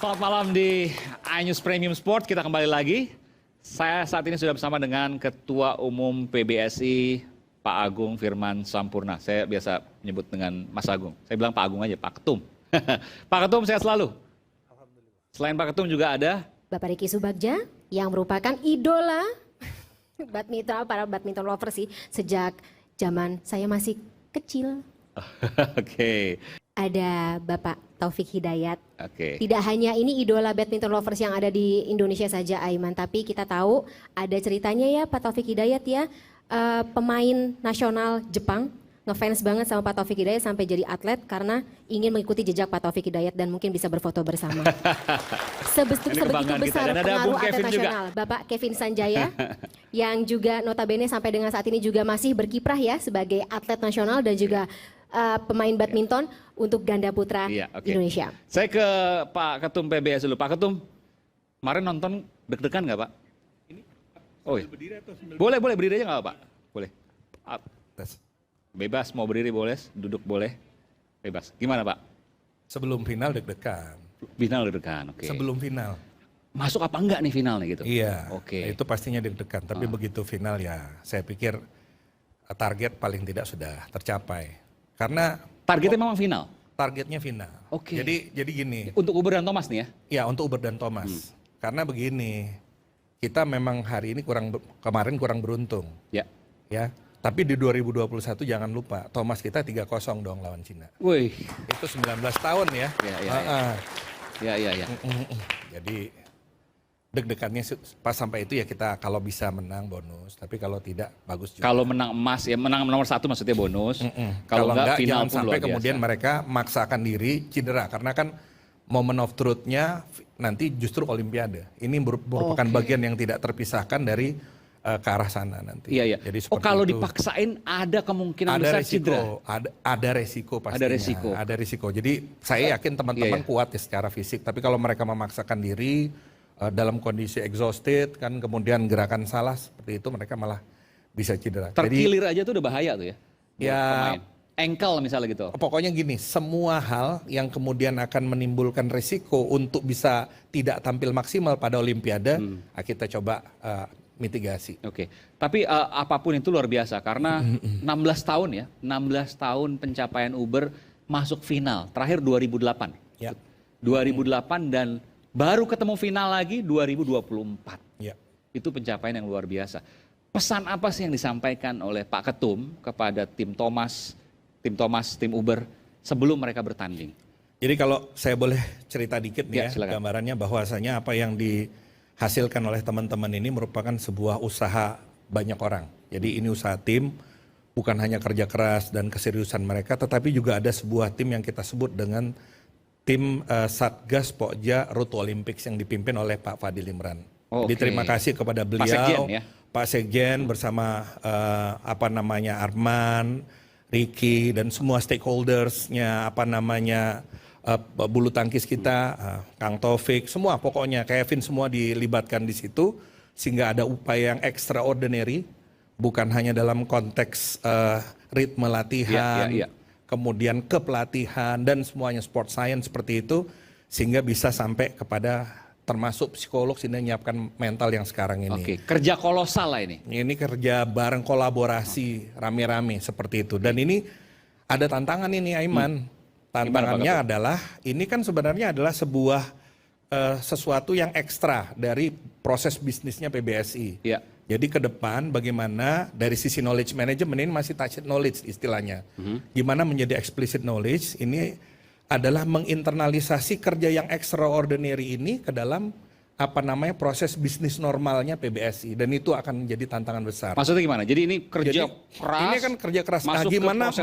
Selamat malam di iNews Premium Sport. Kita kembali lagi. Saya saat ini sudah bersama dengan Ketua Umum PBSI, Pak Agung Firman Sampurna. Saya biasa menyebut dengan Mas Agung. Saya bilang Pak Agung aja, Pak Ketum. Pak Ketum, sehat selalu. Alhamdulillah. Selain Pak Ketum juga ada Bapak Riki Subagja yang merupakan idola badminton, para badminton lover sih sejak zaman saya masih kecil. Oke. Ada Bapak Taufik Hidayat. Oke. Tidak hanya ini idola badminton lovers yang ada di Indonesia saja, Aiman, tapi kita tahu ada ceritanya ya Pak Taufik Hidayat ya, pemain nasional Jepang, ngefans banget sama Pak Taufik Hidayat sampai jadi atlet karena ingin mengikuti jejak Pak Taufik Hidayat dan mungkin bisa berfoto bersama. Sebegitu besar pengaruh atlet nasional. Bapak Kevin Sanjaya yang juga notabene sampai dengan saat ini juga masih berkiprah ya sebagai atlet nasional dan juga pemain badminton untuk ganda putra Indonesia. Saya ke Pak Ketum PBS dulu. Pak Ketum, kemarin nonton deg-degan nggak Pak? Oh iya. Boleh berdiri aja nggak Pak? Boleh. Bebas, mau berdiri boleh, duduk boleh, bebas. Gimana Pak? Sebelum final deg-degan. Final deg-degan, oke. Sebelum final. Masuk apa enggak nih finalnya gitu? Iya, oke. Itu pastinya deg-degan. Tapi begitu final ya saya pikir target paling tidak sudah tercapai. Karena targetnya memang final? Targetnya final. Oke. Jadi gini. Untuk Uber dan Thomas nih ya? Ya untuk Uber dan Thomas. Karena begini, kita memang hari ini kemarin kurang beruntung. Ya. Ya. Tapi di 2021 jangan lupa, Thomas kita 3-0 dong lawan Cina. Wih. Itu 19 tahun ya. Iya. Jadi deg-degannya pas sampai itu ya kita kalau bisa menang bonus, tapi kalau tidak bagus juga. Kalau menang emas ya menang nomor 1 maksudnya bonus. Kalau enggak final jangan pun sampai luar kemudian biasa. mereka maksakan diri cedera karena kan moment of truth-nya nanti justru Olimpiade. Ini merupakan bagian yang tidak terpisahkan dari ke arah sana nanti. Iya. Jadi kalau itu. dipaksain ada kemungkinan ada besar resiko, cedera. Ada resiko pastinya. Ada resiko. Jadi saya yakin teman-teman kuat ya secara fisik. Tapi kalau mereka memaksakan diri dalam kondisi exhausted kan kemudian gerakan salah seperti itu mereka malah bisa cedera. Terkilir aja tuh udah bahaya tuh ya. Ya. Pemain. Ankle misalnya gitu. Pokoknya gini, semua hal yang kemudian akan menimbulkan risiko untuk bisa tidak tampil maksimal pada Olimpiade, kita coba mitigasi. Oke. Tapi apapun itu luar biasa karena 16 tahun ya, 16 tahun pencapaian Uber masuk final. Terakhir 2008. Ya. 2008 dan baru ketemu final lagi 2024. Ya. Itu pencapaian yang luar biasa. Pesan apa sih yang disampaikan oleh Pak Ketum kepada tim Uber sebelum mereka bertanding? Jadi kalau saya boleh cerita dikit nih ya gambarannya bahwasanya apa yang dihasilkan oleh teman-teman ini merupakan sebuah usaha banyak orang. Jadi ini usaha tim, bukan hanya kerja keras dan keseriusan mereka, tetapi juga ada sebuah tim yang kita sebut dengan tim Satgas Pokja Road to Olympics yang dipimpin oleh Pak Fadil Imran. Jadi terima kasih kepada beliau, Pak Sekjen bersama Arman, Ricky dan semua stakeholdersnya bulu tangkis kita, Kang Taufik, semua pokoknya Kevin semua dilibatkan di situ sehingga ada upaya yang extraordinary, bukan hanya dalam konteks ritme latihan. Kemudian kepelatihan dan semuanya sport science seperti itu sehingga bisa sampai kepada termasuk psikolog sehingga menyiapkan mental yang sekarang ini. Oke, kerja kolosal lah ini. Ini kerja bareng kolaborasi rame-rame seperti itu dan ini ada tantangan ini Aiman. Tantangannya adalah ini kan sebenarnya adalah sebuah sesuatu yang ekstra dari proses bisnisnya PBSI. Ya. Jadi ke depan bagaimana dari sisi knowledge management ini masih tacit knowledge istilahnya. Gimana menjadi explicit knowledge ini adalah menginternalisasi kerja yang extraordinary ini ke dalam proses bisnis normalnya PBSI dan itu akan menjadi tantangan besar. Maksudnya gimana? Jadi ini kerja keras. Ini kan kerja keras. Gimana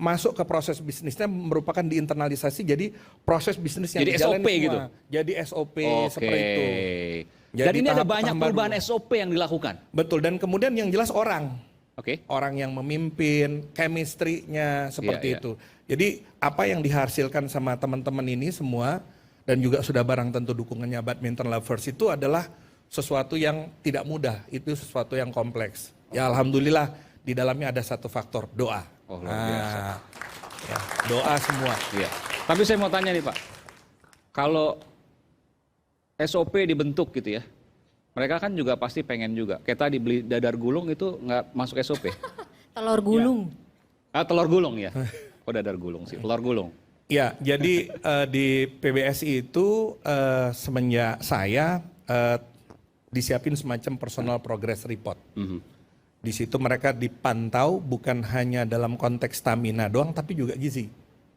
masuk ke proses bisnisnya merupakan diinternalisasi jadi proses bisnis yang jadi SOP semua. Gitu. Jadi SOP seperti itu. Dan ini ada banyak perubahan SOP yang dilakukan. Betul, dan kemudian yang jelas orang. Orang yang memimpin, chemistry-nya seperti itu. Jadi apa yang dihasilkan sama teman-teman ini semua dan juga sudah barang tentu dukungannya badminton lovers itu adalah sesuatu yang tidak mudah, itu sesuatu yang kompleks. Ya alhamdulillah di dalamnya ada satu faktor, doa. Oh, luar biasa. Ya, doa semua. Iya. Tapi saya mau tanya nih Pak, kalau SOP dibentuk gitu ya. Mereka kan juga pasti pengen juga. Kayak tadi beli dadar gulung itu nggak masuk SOP. Telur gulung. Telur gulung ya. Oh dadar gulung sih, telur gulung. Ya, jadi di PBSI itu semenjak saya disiapin semacam personal progress report. Di situ mereka dipantau bukan hanya dalam konteks stamina doang, tapi juga gizi.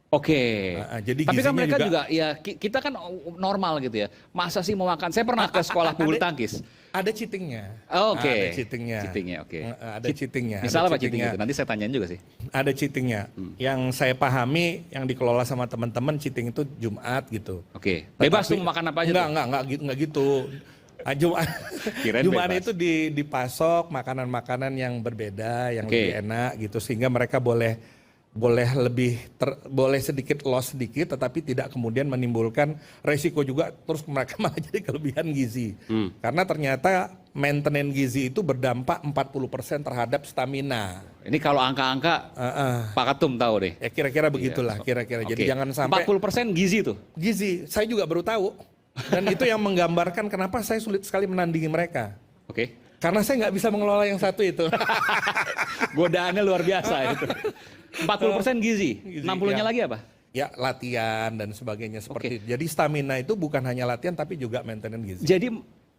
Oke. Jadi tapi kan gizinya mereka juga ya kita kan normal gitu ya. Masa sih mau makan? Saya pernah ke sekolah bulu tangkis. Ada cheatingnya. Oke. Ada cheatingnya. Cheatingnya, oke. Ada cheatingnya. Misalnya ada apa cheating itu? Nanti saya tanyain juga sih. Ada cheatingnya. Yang saya pahami, yang dikelola sama teman-teman, cheating itu Jumat gitu. Oke. Bebas tuh mau makan apa aja tuh? Enggak gitu. Jumat, Kirain Jumat bebas. itu dipasok makanan-makanan yang berbeda, yang Oke. lebih enak gitu, sehingga mereka boleh boleh sedikit loss sedikit, tetapi tidak kemudian menimbulkan resiko juga terus mereka malah jadi kelebihan gizi. Karena ternyata maintenance gizi itu berdampak 40% terhadap stamina. Ini kalau angka-angka Pak Ketum tahu deh. Ya kira-kira begitulah, kira-kira. Jadi Oke. jangan sampai 40% gizi tuh. gizi. Saya juga baru tahu. Dan itu yang menggambarkan kenapa saya sulit sekali menandingi mereka. Oke. Karena saya nggak bisa mengelola yang satu itu. Godaannya luar biasa itu. 40% gizi. 60-nya ya. lagi apa? Ya latihan dan sebagainya seperti itu. Jadi stamina itu bukan hanya latihan tapi juga maintenance gizi. Jadi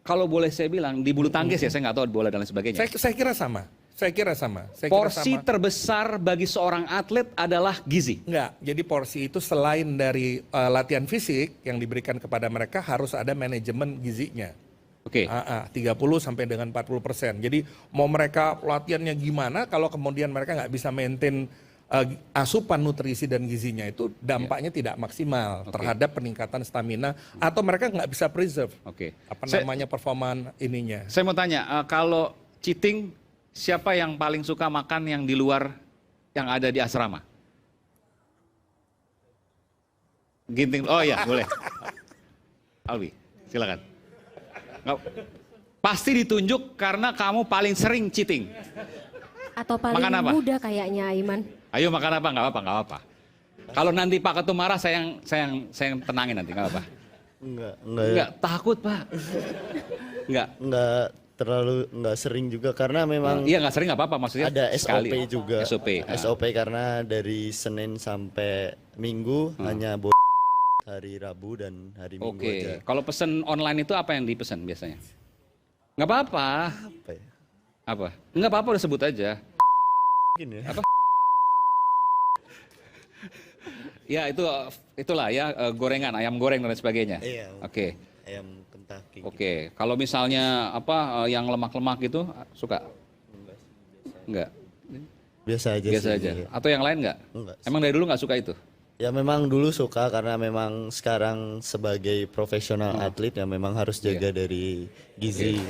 kalau boleh saya bilang di bulu tangkis ya, saya nggak tahu bola dan lain sebagainya. Saya kira sama. Saya kira sama. Porsi terbesar bagi seorang atlet adalah gizi. Enggak, jadi porsi itu selain dari latihan fisik yang diberikan kepada mereka harus ada manajemen gizinya. Oke. 30 sampai dengan 40%. Jadi mau mereka latihannya gimana kalau kemudian mereka nggak bisa maintain asupan nutrisi dan gizinya itu dampaknya tidak maksimal terhadap peningkatan stamina atau mereka nggak bisa preserve Oke. namanya performa ininya. Saya mau tanya, kalau cheating siapa yang paling suka makan yang di luar yang ada di asrama? Ginting. Oh iya, boleh. Alwi, silakan. Pasti ditunjuk karena kamu paling sering cheating. Atau paling Makan apa? muda kayaknya Aiman. Ayo makan apa? Nggak apa-apa. Kalau nanti Pak Ketum marah, saya yang tenangin nanti, nggak apa. Enggak, takut Pak. Enggak sering juga karena memang Iya nggak sering nggak apa-apa, maksudnya ada sekali. SOP juga. SOP. SOP karena dari Senin sampai Minggu hanya hari Rabu dan hari Minggu aja. Oke. Kalau pesen online itu apa yang dipesan biasanya? Nggak apa-apa. Apa ya? Apa? Nggak apa-apa, udah sebut aja. Mungkin ya. Apa? Ya itulah ya, gorengan, ayam goreng dan lain sebagainya. Iya. Oke. Ayam Kentucky. Oke. Kalau misalnya apa yang lemak-lemak itu suka? Enggak. Biasa aja Biasa sih. aja. Atau yang lain nggak? Enggak. Emang dari dulu nggak suka itu? Ya memang dulu suka karena memang sekarang sebagai profesional atlet ya memang harus jaga dari gizi.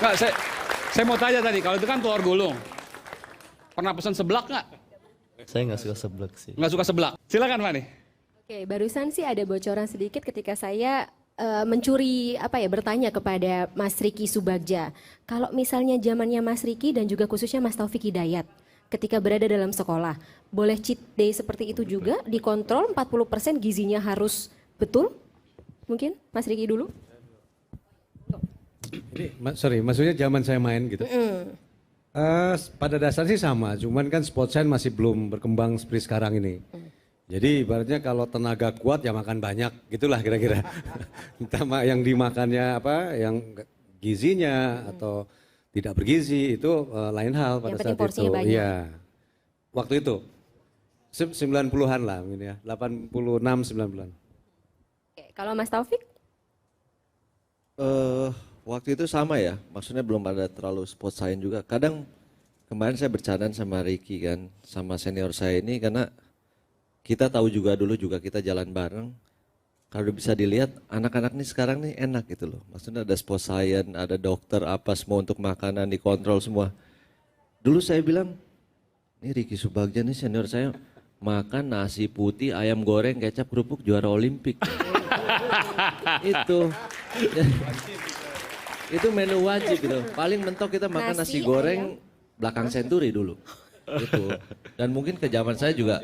Nggak, saya mau tanya tadi, kalau itu kan telur gulung. Pernah pesan seblak nggak? Saya nggak suka seblak sih. Nggak suka seblak. Silakan Fani. Oke, barusan sih ada bocoran sedikit ketika saya mencuri bertanya kepada Mas Riki Subagja. Kalau misalnya zamannya Mas Riki dan juga khususnya Mas Taufik Hidayat ketika berada dalam sekolah, boleh cheat day seperti itu juga dikontrol 40% gizinya harus betul? Mungkin Mas Riki dulu? Ini, maksudnya zaman saya main gitu. Pada dasarnya sih sama, cuman kan sport science masih belum berkembang seperti sekarang ini. Jadi ibaratnya kalau tenaga kuat ya makan banyak, gitulah kira-kira. Entah yang dimakannya apa, yang gizinya atau tidak bergizi itu lain hal pada Yang saat penting porsinya itu. banyak. Iya. Waktu itu 90-an lah mungkin ya, 86 90-an. Oke, kalau Mas Taufik? Waktu itu sama ya, maksudnya belum ada terlalu sport science juga. Kadang kemarin saya bercanda sama Ricky kan, sama senior saya ini karena kita tahu juga dulu juga kita jalan bareng. Kalau bisa dilihat anak-anak nih sekarang nih enak gitu loh. Maksudnya ada sport science, ada dokter apa semua untuk makanan dikontrol semua. Dulu saya bilang, ini Ricky Subagja nih senior saya makan nasi putih, ayam goreng, kecap, kerupuk juara Olimpik. Itu menu wajib gitu. Paling mentok kita makan nasi goreng belakang senturi dulu. Gitu. Dan mungkin ke zaman saya juga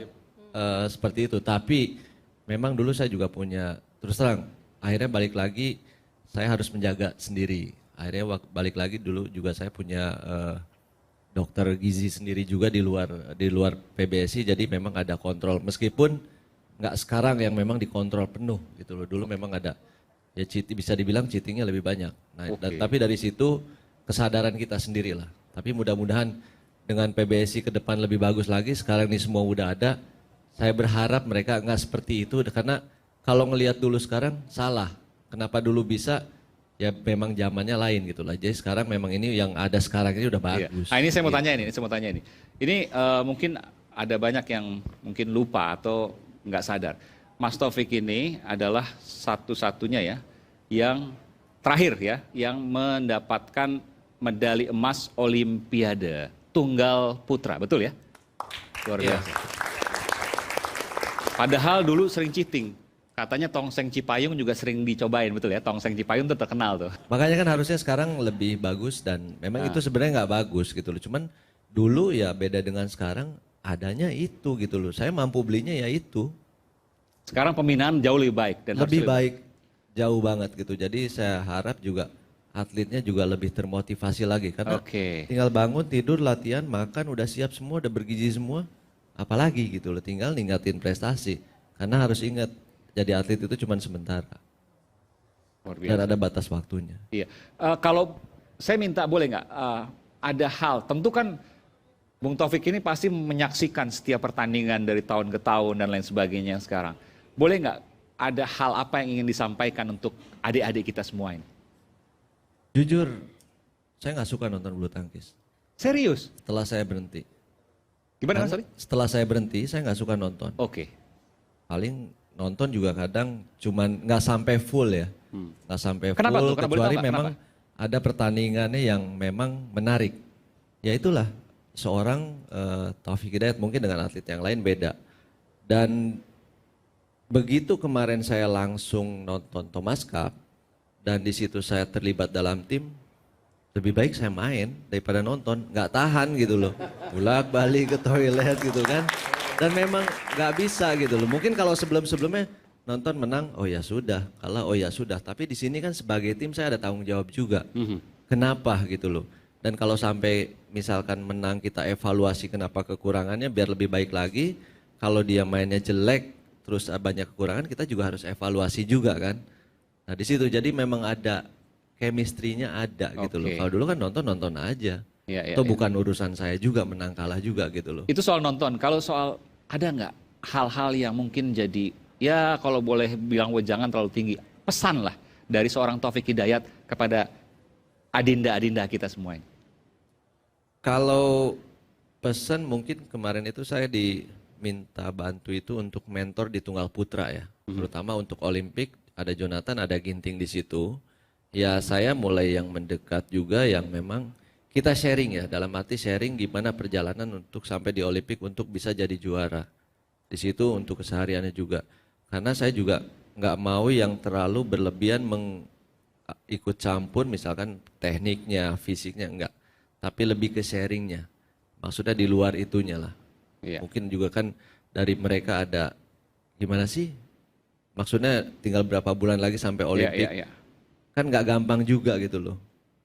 seperti itu. Tapi memang dulu saya juga punya, terus terang, akhirnya balik lagi saya harus menjaga sendiri. Akhirnya balik lagi dulu juga saya punya dokter gizi sendiri juga di luar PBSI, jadi memang ada kontrol meskipun nggak sekarang yang memang dikontrol penuh gitu loh. Dulu memang ada ya bisa dibilang cheatingnya lebih banyak. Nah, tapi dari situ kesadaran kita sendirilah. Tapi mudah-mudahan dengan PBSI ke depan lebih bagus lagi. Sekarang ini semua udah ada. Saya berharap mereka nggak seperti itu karena kalau ngelihat dulu sekarang salah. Kenapa dulu bisa? Ya memang zamannya lain gitu lah. Jadi sekarang memang ini yang ada sekarang ini udah bagus. Nah, ini saya mau tanya ini. Ini mungkin ada banyak yang mungkin lupa atau nggak sadar. Mas Taufik ini adalah satu-satunya ya yang terakhir ya yang mendapatkan medali emas Olimpiade tunggal putra, betul ya? Luar biasa. Padahal dulu sering cheating. Katanya tongseng Cipayung juga sering dicobain, betul ya? Tongseng Cipayung tuh terkenal tuh. Makanya kan harusnya sekarang lebih bagus dan memang itu sebenarnya nggak bagus gitu loh. Cuman dulu ya beda dengan sekarang adanya itu gitu loh. Saya mampu belinya ya itu. Sekarang pembinaan jauh lebih baik dan Lebih baik, jauh banget gitu. Jadi saya harap juga atletnya juga lebih termotivasi lagi. Karena tinggal bangun, tidur, latihan, makan, udah siap semua, udah bergizi semua. Apalagi gitu loh, tinggal ningkatin prestasi. Karena harus ingat, jadi atlet itu cuma sementara. Dan ada batas waktunya. Iya. Kalau saya minta boleh nggak ada hal, tentu kan Bung Taufik ini pasti menyaksikan setiap pertandingan dari tahun ke tahun dan lain sebagainya sekarang. Boleh nggak ada hal apa yang ingin disampaikan untuk adik-adik kita semua ini? Jujur, saya nggak suka nonton bulu tangkis. Serius? Setelah saya berhenti. Gimana Mas? Setelah saya berhenti, saya nggak suka nonton. Oke. Paling nonton juga kadang cuman nggak sampai full ya. Nggak sampai Kenapa full, tuh? Kenapa boleh kecuali tahu nggak? memang ada pertandingannya yang memang menarik. Ya itulah, seorang Taufik Hidayat mungkin dengan atlet yang lain beda. Dan begitu kemarin saya langsung nonton Thomas Cup, dan di situ saya terlibat dalam tim, lebih baik saya main daripada nonton, nggak tahan gitu loh, bolak balik ke toilet gitu kan, dan memang nggak bisa gitu loh. Mungkin kalau sebelumnya nonton menang, oh ya sudah, kalah oh ya sudah, tapi di sini kan sebagai tim saya ada tanggung jawab juga, kenapa gitu loh. Dan kalau sampai misalkan menang kita evaluasi kenapa kekurangannya biar lebih baik lagi, kalau dia mainnya jelek terus banyak kekurangan kita juga harus evaluasi juga kan. Nah di situ jadi memang ada chemistry-nya ada gitu loh. Kalau dulu kan nonton aja. Itu bukan urusan saya juga menang kalah juga gitu loh. Itu soal nonton. Kalau soal ada nggak hal-hal yang mungkin jadi ya kalau boleh bilang jangan terlalu tinggi. Pesan lah dari seorang Taufik Hidayat kepada adinda-adinda kita semua ini. Kalau pesan mungkin kemarin itu saya diminta bantu itu untuk mentor di tunggal putra ya. Terutama untuk Olimpik. Ada Jonathan, ada Ginting di situ. Ya saya mulai yang mendekat juga yang memang kita sharing ya. Dalam arti sharing gimana perjalanan untuk sampai di Olimpik untuk bisa jadi juara. Di situ untuk kesehariannya juga. Karena saya juga nggak mau yang terlalu berlebihan ikut campur misalkan tekniknya, fisiknya enggak. Tapi lebih ke sharingnya. Maksudnya di luar itunya lah. Mungkin juga kan dari mereka ada gimana sih? Maksudnya tinggal berapa bulan lagi sampai Olimpik. Kan nggak gampang juga gitu loh.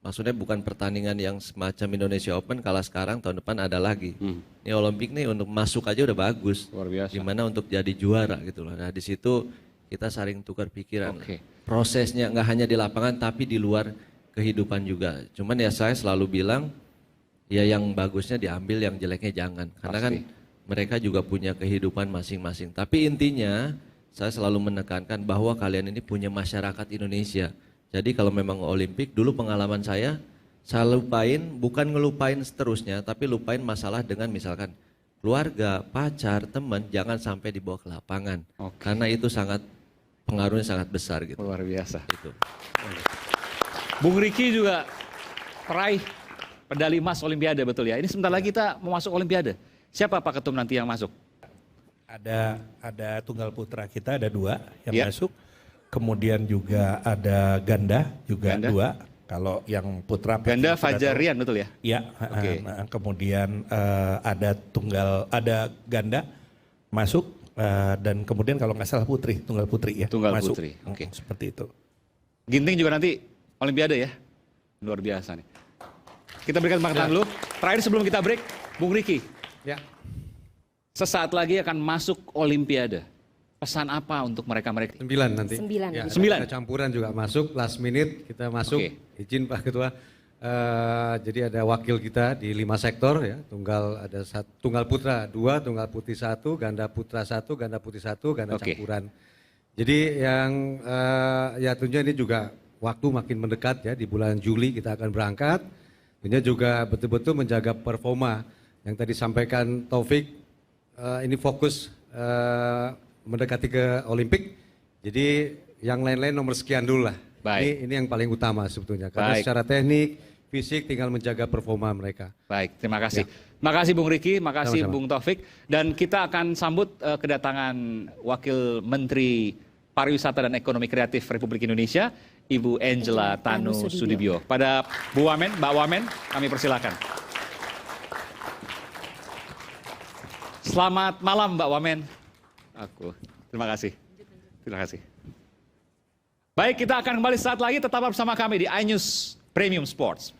Maksudnya bukan pertandingan yang semacam Indonesia Open kalah sekarang tahun depan ada lagi. Ini Olimpik nih untuk masuk aja udah bagus. Luar biasa. Gimana untuk jadi juara gitu loh. Nah di situ kita saling tukar pikiran. Prosesnya nggak hanya di lapangan tapi di luar kehidupan juga. Cuman ya saya selalu bilang ya yang bagusnya diambil, yang jeleknya jangan. Karena kan mereka juga punya kehidupan masing-masing. Tapi intinya saya selalu menekankan bahwa kalian ini punya masyarakat Indonesia. Jadi kalau memang Olimpik, dulu pengalaman saya lupain, bukan ngelupain seterusnya, tapi lupain masalah dengan misalkan keluarga, pacar, teman, jangan sampai dibawa ke lapangan. Karena itu pengaruhnya sangat besar gitu. Luar biasa. Gitu. Bung Riki juga peraih medali emas Olimpiade, betul ya? Ini sebentar lagi kita mau masuk Olimpiade. Siapa Pak Ketum nanti yang masuk? Ada tunggal putra kita ada 2 yang masuk. Kemudian juga ada ganda juga 2. Kalau yang putra ganda Fajar Rian betul ya? Iya. Kemudian ada ganda masuk. Dan kemudian kalau nggak salah tunggal putri ya. Tunggal masuk. putri, oke. Seperti itu. Ginting juga nanti Olimpiade ya. Luar biasa nih. Kita berikan tepuk tangan dulu. Terakhir sebelum kita break, Bung Riki. Ya. Sesaat lagi akan masuk Olimpiade. Pesan apa untuk mereka-mereka? 9 nanti. 9. Ya, 9. ada campuran juga masuk, last minute kita masuk. Oke. Izin Pak Ketua. Jadi ada wakil kita di 5 sektor ya. Tunggal putra 2, tunggal putri 1, ganda putra 1, ganda putri 1, ganda Oke. campuran. Jadi yang ya tentunya ini juga waktu makin mendekat ya, di bulan Juli kita akan berangkat. Tentunya juga betul-betul menjaga performa yang tadi sampaikan Taufik, ini fokus mendekati ke Olimpik. Jadi yang lain-lain nomor sekian dulu lah. Baik. Ini yang paling utama sebetulnya. Karena Baik. secara teknik, fisik tinggal menjaga performa mereka. Baik, terima kasih. Makasih Bung Riki, makasih Sama-sama. Bung Taufik. Dan kita akan sambut kedatangan Wakil Menteri Pariwisata dan Ekonomi Kreatif Republik Indonesia, Ibu Angela Tanu Sudibyo. Pada Bu Wamen, Mbak Wamen, kami persilakan. Selamat malam Mbak Wamen. Terima kasih. Terima kasih. Baik, kita akan kembali saat lagi, tetap bersama kami di iNews Premium Sports.